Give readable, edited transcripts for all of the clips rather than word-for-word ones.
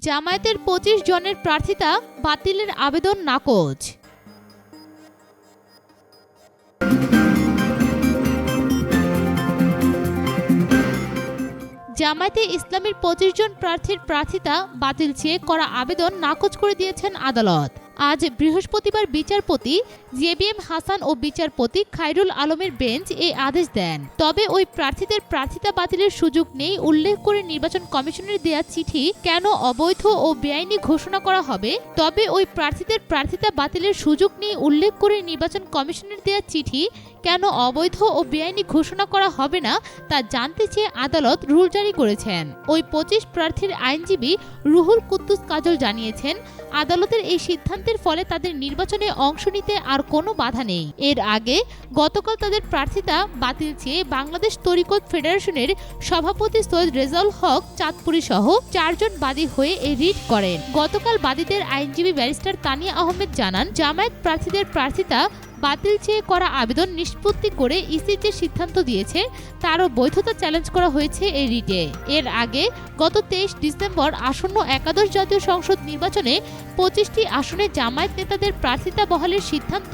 জামায়াতের ২৫ জনের প্রার্থিতা বাতিলের আবেদন নাকচ। জামায়াতে ইসলামীর ২৫ জন প্রার্থীর প্রার্থিতা বাতিল চেয়ে করা আবেদন নাকচ করে দিয়েছেন আদালত। আজ বৃহস্পতিবার বিচারপতি জেবিএম হাসান ও বিচারপতি খায়রুল আলমের বেঞ্চ এই আদেশ দেন। তবে ওই প্রার্থীদের প্রার্থিতা বাতিলের সুযোগ নেই উল্লেখ করে নির্বাচন কমিশনের দেয়া চিঠি কেন অবৈধ ও বেআইনি ঘোষণা করা হবে। তবে ওই প্রার্থীদের প্রার্থিতা বাতিলের সুযোগ নেই উল্লেখ করে নির্বাচন কমিশনের দেয়া চিঠি কেন অবৈধ ও বেআইনি ঘোষণা করা হবে না তা জানতে চেয়ে আদালত রুল জারি করেছেন। ওই ২৫ প্রার্থীর আইনজীবী রুহুল কুদ্দুস কাজল জানিয়েছেন, আদালতের এই সিদ্ধান্তের ফলে তাদের নির্বাচনে অংশ নিতে আর কোনো বাধা নেই। এর আগে গতকাল তাদের প্রার্থিতা বাতিল চেয়ে বাংলাদেশ তরিকত ফেডারেশনের সভাপতি সৈয়দ রেজাউল হক চাঁদপুরী সহ ৪ জন বাদী হয়ে এই রিট করেন। গতকাল বাদীদের আইনজীবী ব্যারিস্টার তানিয়া আহমেদ জানান, জামায়াত প্রার্থীদের প্রার্থিতা বাতিল চেয়ে করা আবেদন নিষ্পত্তি করে ইসি যে সিদ্ধান্ত দিয়েছে তারও বৈধতা চ্যালেঞ্জ করা হয়েছে এই রিটে। এর আগে গত ২৩ ডিসেম্বর আসন্ন একাদশ জাতীয় সংসদ নির্বাচনে ২৫টি আসনে জামায়াত নেতাদের প্রার্থিতা বহালের সিদ্ধান্ত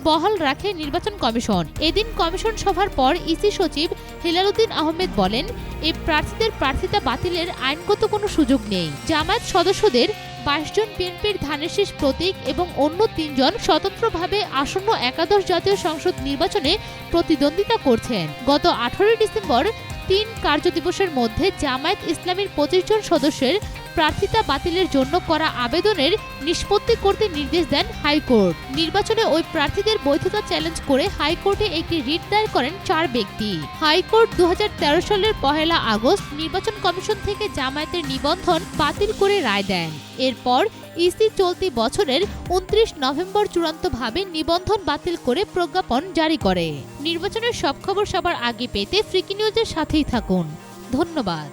বহাল রাখে নির্বাচন কমিশন। এদিন কমিশন সভার পর ইসি সচিব হেলালুদ্দিন আহমেদ বলেন, এই প্রার্থীদের প্রার্থিতা বাতিলের আইনগত কোনো সুযোগ নেই। জামায়াত সদস্যদের ২২ জন বিএনপির ধানের শীষ প্রতীক এবং অন্য ৩ জন স্বতন্ত্রভাবে আসন্ন একাদশ জাতীয় সংসদ নির্বাচনে প্রতিদ্বন্দ্বিতা করছেন। গত ১৮ ডিসেম্বর ৩ কার্যদিবসের মধ্যে জামায়াত ইসলামীর ২৫ জন সদস্যের প্রার্থিতা বাতিলের জন্য করা আবেদনের নিষ্পত্তি করতে নির্দেশ দেন হাইকোর্ট। নির্বাচনে ওই প্রার্থীদের বৈধতা চ্যালেঞ্জ করে হাইকোর্টে একটি রিট দায়ের করেন ৪ ব্যক্তি। হাইকোর্ট ২০১৩ সালের ১ আগস্ট নির্বাচন কমিশন থেকে জামায়াতের নিবন্ধন বাতিল করে রায় দেন। এরপর ইসি চলতি বছরের ২৯ নভেম্বর চূড়ান্তভাবে নিবন্ধন বাতিল করে প্রজ্ঞাপন জারি করে। নির্বাচনের সব খবর সবার আগে পেতে ফ্রিকি নিউজের সাথেই থাকুন। ধন্যবাদ।